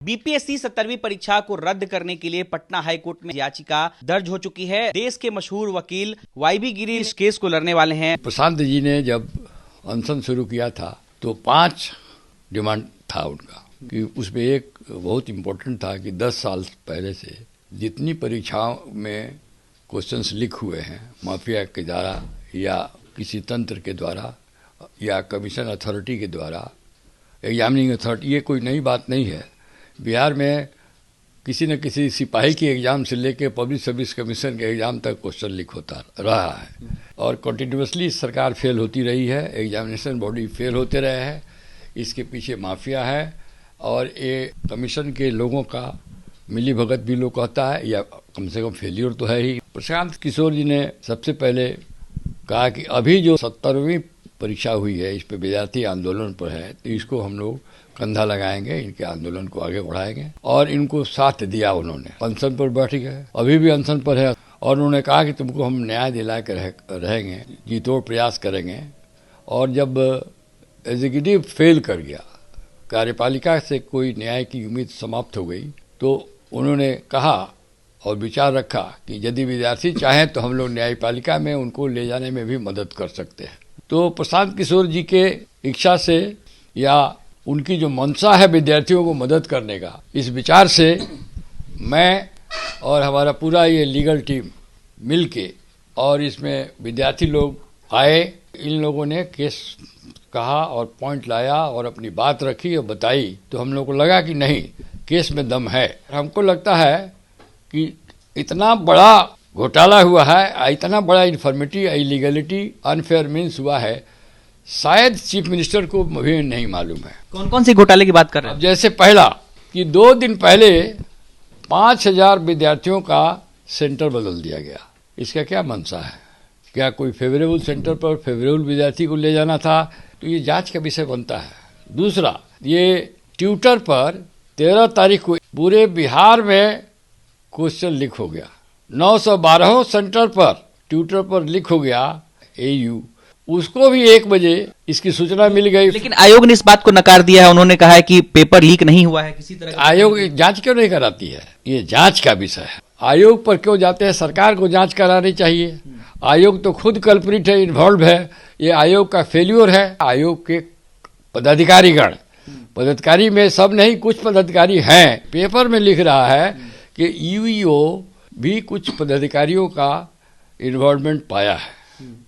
BPSC 17वीं परीक्षा को रद्द करने के लिए पटना हाईकोर्ट में याचिका दर्ज हो चुकी है। देश के मशहूर वकील वाईबी गिरी इस केस को लड़ने वाले हैं। प्रशांत जी ने जब अनशन शुरू किया था तो 5 डिमांड था उनका कि उसमें एक बहुत इम्पोर्टेंट था कि 10 साल पहले से जितनी परीक्षाओं में क्वेश्चंस लीक हुए हैं माफिया के द्वारा या किसी तंत्र के द्वारा या कमीशन अथॉरिटी के द्वारा, एग्जामिनिंग अथॉरिटी, ये कोई नई बात नहीं है। बिहार में किसी न किसी सिपाही की एग्ज़ाम से लेके पब्लिक सर्विस कमीशन के एग्ज़ाम तक क्वेश्चन लीक होता रहा है और कंटिन्यूसली सरकार फेल होती रही है, एग्जामिनेशन बॉडी फेल होते रहे हैं। इसके पीछे माफिया है और ये कमीशन के लोगों का मिली भगत भी लोग कहता है या कम से कम फेलियर तो है ही। प्रशांत किशोर जी ने सबसे पहले कहा कि अभी जो 17वीं परीक्षा हुई है इस पर विद्यार्थी आंदोलन पर है, तो इसको हम लोग कंधा लगाएंगे, इनके आंदोलन को आगे बढ़ाएंगे और इनको साथ दिया। उन्होंने अनशन पर बैठ गए, अभी भी अनशन पर है और उन्होंने कहा कि तुमको हम न्याय दिला के रहेंगे, जी तोड़ प्रयास करेंगे। और जब एग्जीक्यूटिव फेल कर गया, कार्यपालिका से कोई न्याय की उम्मीद समाप्त हो गई, तो उन्होंने कहा और विचार रखा कि यदि विद्यार्थी चाहें तो हम लोग न्यायपालिका में उनको ले जाने में भी मदद कर सकते हैं। तो प्रशांत किशोर जी के इच्छा से या उनकी जो मंशा है विद्यार्थियों को मदद करने का, इस विचार से मैं और हमारा पूरा ये लीगल टीम मिलके और इसमें विद्यार्थी लोग आए, इन लोगों ने केस कहा और पॉइंट लाया और अपनी बात रखी और बताई, तो हम लोग को लगा कि नहीं, केस में दम है। हमको लगता है कि इतना बड़ा घोटाला हुआ है, इतना बड़ा इन्फॉर्मेटी, इलीगलिटी, अनफेयर मीन्स हुआ है, शायद चीफ मिनिस्टर को भी नहीं मालूम है। कौन कौन सी घोटाले की बात कर रहे हैं? जैसे पहला कि 2 दिन पहले 5000 विद्यार्थियों का सेंटर बदल दिया गया। इसका क्या मंशा है? क्या कोई फेवरेबल सेंटर पर फेवरेबल विद्यार्थी को ले जाना था? तो ये जांच का विषय बनता है। दूसरा, ये ट्विटर पर 13 तारीख को पूरे बिहार में क्वेश्चन लीक हो गया। 912 सेंटर पर ट्विटर पर लीक हो गया एयू, उसको भी 1 बजे इसकी सूचना मिल गई। लेकिन आयोग ने इस बात को नकार दिया है। उन्होंने कहा है कि पेपर लीक नहीं हुआ है किसी तरह। आयोग जांच क्यों नहीं कराती है? ये जांच का विषय है। आयोग पर क्यों जाते हैं? सरकार को जांच करानी चाहिए। आयोग तो खुद कल्प्रिट है, इन्वॉल्व है। ये आयोग का फेल्यूर है। आयोग के पदाधिकारीगण, पदाधिकारी में सब नहीं, कुछ पदाधिकारी हैं। पेपर में लिख रहा है कि यूईओ भी कुछ पदाधिकारियों का इन्वॉल्वमेंट पाया है,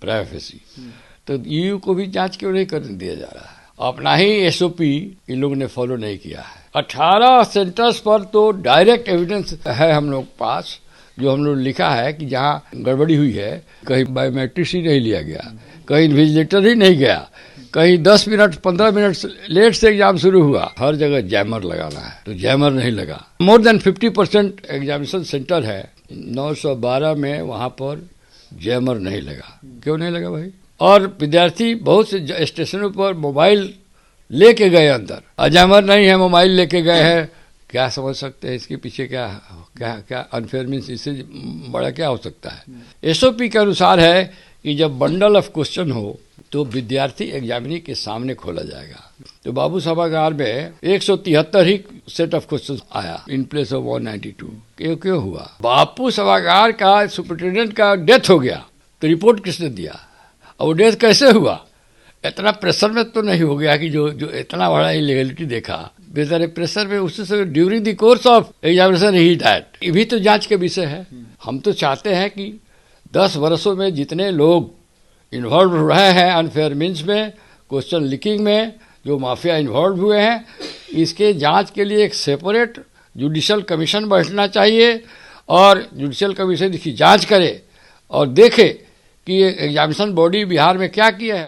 प्राइवेसी। तो यूयू को भी जांच क्यों नहीं करने दिया जा रहा है? अपना ही एसओपी इन लोगों ने फॉलो नहीं किया है। 18 सेंटर्स पर तो डायरेक्ट एविडेंस है हम लोग पास, जो हम लोग लिखा है कि जहाँ गड़बड़ी हुई है, कहीं बायोमेट्रिक्स ही नहीं लिया गया, कहीं इन्विजिलेटर ही नहीं गया, कहीं 10 मिनट 15 मिनट लेट से एग्जाम शुरू हुआ। हर जगह जैमर लगाना है, तो जैमर नहीं लगा। मोर देन 50% एग्जामिनेशन सेंटर है, 912 में वहाँ पर जैमर नहीं लगा। क्यों नहीं लगा भाई? और विद्यार्थी बहुत से स्टेशनों पर मोबाइल लेके गए अंदर, अजैमर नहीं है, मोबाइल लेके गए हैं। क्या समझ सकते हैं इसके पीछे क्या क्या क्या अनफेयर मीन्स? इससे बड़ा क्या हो सकता है? एसओपी के अनुसार है कि जब बंडल ऑफ क्वेश्चन हो तो विद्यार्थी एग्जामिनी के सामने खोला जाएगा। तो बाबू सभागार में 173 ही सेट ऑफ क्वेश्चन आया इन प्लेस ऑफ 192। क्यों हुआ? बापू सभागार का सुपरिटेंडेंट का डेथ हो गया, तो रिपोर्ट किसने दिया? और डेथ कैसे हुआ? इतना प्रेशर में तो नहीं हो गया कि जो इतना बड़ा इलीगलिटी देखा, बेचारे प्रेशर में उससे during the course of examination he diet. ये भी तो जांच के विषय है। हम तो चाहते हैं कि 10 वर्षों में जितने लोग इन्वॉल्व रहे हैं अनफेयर मीन्स में, क्वेश्चन लीकिंग में, जो माफिया इन्वॉल्व हुए हैं, इसके जांच के लिए एक सेपरेट जुडिशियल कमीशन बैठना चाहिए और जुडिशियल कमीशन इसकी जांच करे और देखे कि ये एग्जामिनेशन बॉडी बिहार में क्या किया है।